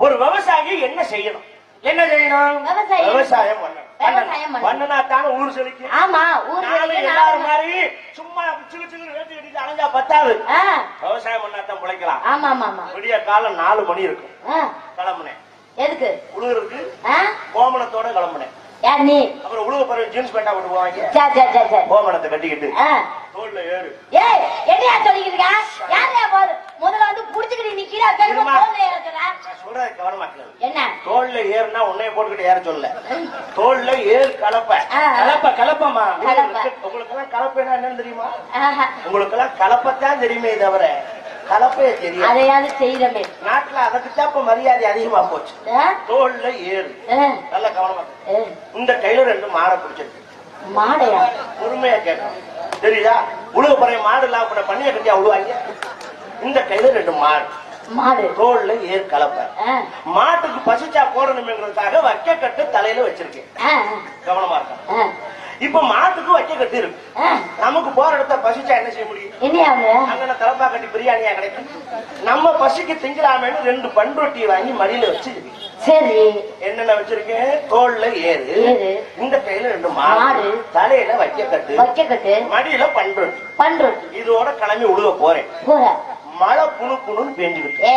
ஒரு விவசாயி என்ன செய்யணும்? என்ன செய்யணும்? விவசாயம் பண்ணனாத்தான ஊர் செழிக்கு. ஆமா, எல்லாரும் மாதிரி சும்மா சின்ன சின்ன வேட்டி கட்டிட்டு அலைஞ்சா பத்தாது. விவசாயம் பண்ணாதான் பிழைக்கலாம். ஆமா ஆமா. விடிய காலம் 4 மணி இருக்கும். கிளம்புனேன். எதுக்கு? உழுகுறதுக்கு. கோமணத்தோட கிளம்புனேன். யார் நீ? அப்புறம் உழுக பிறகு ஜீன்ஸ் பேண்டா போட்டு போவாங்க. கோமணத்தை கட்டிக்கிட்டு தோல்ல ஏறு. ஏய், என்னையா சொல்லிக்கிட்டு யாரையா போது? முதல்ல வந்து புடிச்சுக்கிட்டு நிக்கிறா, தெரியுமா? தோல்ல ஏறுறா. சொல்றத கவனமா கேளு. என்ன? தோல்ல ஏறுனா உன்னைய போட்டுக்கிட்டு ஏற சொல்லல. தோல்ல ஏறு கலப்ப. கலப்பமா. உங்களுக்கு எல்லாம் கலப்பைனா என்னன்னு தெரியுமா? உங்களுக்கு எல்லாம் கலப்பத்தான் தெரியுமே தவிர கலப்பையே தெரியும். அதையாவது செய்யறமே. நாட்டுல அதுக்குத்தான் இப்ப மரியாதை அதிகமா போச்சு. தோல்ல ஏறு. நல்ல கவனமா. இந்த கையில 2 மாடை பிடிச்சிருக்கு. மாடையா? பொறுமையா கேட்கணும். தெரியுதா? உழுக போற மாடு இல்லாம பண்ணிய கட்டியா உழுவாங்க. இந்த கையில 2 மாடு. தோல்ல ஏறு கலப்ப. மாட்டுக்கு பசிச்சா போடணும்ங்கிறதுக்காக வைக்க கட்டு தலையில வச்சிருக்கேன். கவனமா இருக்க. இப்ப மாட்டுக்கு வைக்க கட்டு இருக்கு. நமக்கு போற இடத்த பசிச்சா என்ன செய்ய முடியும்? அங்க தலப்பா கட்டி பிரியாணியா கிடைக்கும். நம்ம பசிக்கு திங்கலாமேன்னு 2 பண்ரொட்டியை வாங்கி மடியில வச்சு. சரி, என்னென்ன வச்சிருக்கேன்? தோல்ல ஏறு. இந்த கையில 2 மாடு. தலையில வைக்க கட்டு. மடியில பண்ரொட்டி. இதோட கிளம்பி உழுக போறேன். மழை புணு புணுன்னு பேஞ்சுக்கிட்டு.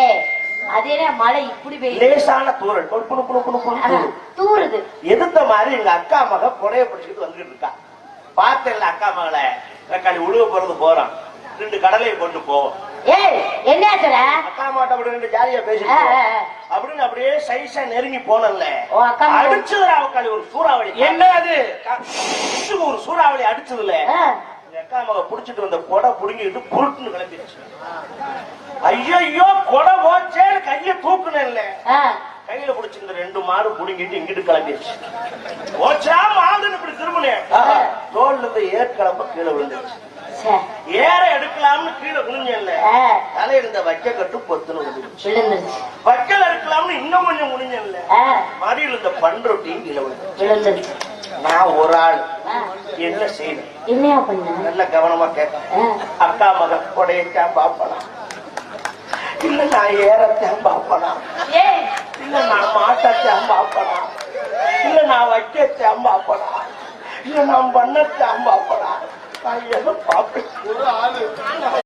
அதே மழை இப்படி லேசான தூரல் தூருது. எதிர்த்த மாதிரி எங்க அக்கா மக புடைய பிடிச்சிட்டு வந்துட்டு இருக்கா. பார்த்தேன்ல அக்கா மகளை கக்காளி உழுவ போறது போறான். 2 கடலையை கொண்டு போவோம். என்ன அக்கா மாட்ட அப்படி 2 ஜாலியா பேசிட்டு அப்படின்னு அப்படியே சைஸா நெருங்கி போனல அடிச்சதுல அவக்காளி ஒரு சூறாவளி. என்ன அது? ஒரு சூறாவளி அடிச்சதுல அக்கா மக புடிச்சிட்டு வந்த கொடை புடுங்கிட்டு புருட்டுன்னு கிளம்பிடுச்சு. ஐயோ கொடை போச்சேன்னு கைய தூக்குனேன்ல, கையில புடிச்சிருந்த 2 மாடு புடுங்கிட்டு இங்கிட்டு கிளம்பிடுச்சு. போச்சா மாடுன்னு இப்படி திரும்பினேன். தோல்ல இருந்து ஏற்கிழமை கீழே விழுந்துருச்சு. ஏற எடுக்கலாம்னு கீழே குனிஞ்சேன்ல, தலை இருந்த வைக்க கட்டு பொத்துன்னு விழுந்துருச்சு. வைக்கல் எடுக்கலாம்னு இன்னும் கொஞ்சம் குனிஞ்சேன்ல, மடியில் இருந்த பண்ரொட்டியும் கீழே விழுந்துருச்சு. நான் ஒரு ஆள் என்ன செய்யணும்? என்னையா பண்ண? நல்ல கவனமா கேட்க. அக்கா மக கொடையத்தான் பாப்பலாம், இல்ல நான் ஏறத்தான் பாப்பலாம், இல்ல நான் மாட்டத்தான் பாப்பலாம், இல்ல நான் வைக்கத்தான் பாப்பலாம், இல்ல நான் பண்ணத்தான் பாப்பலாம். நான் எதை பாப்பேன்? ஒரு ஆளு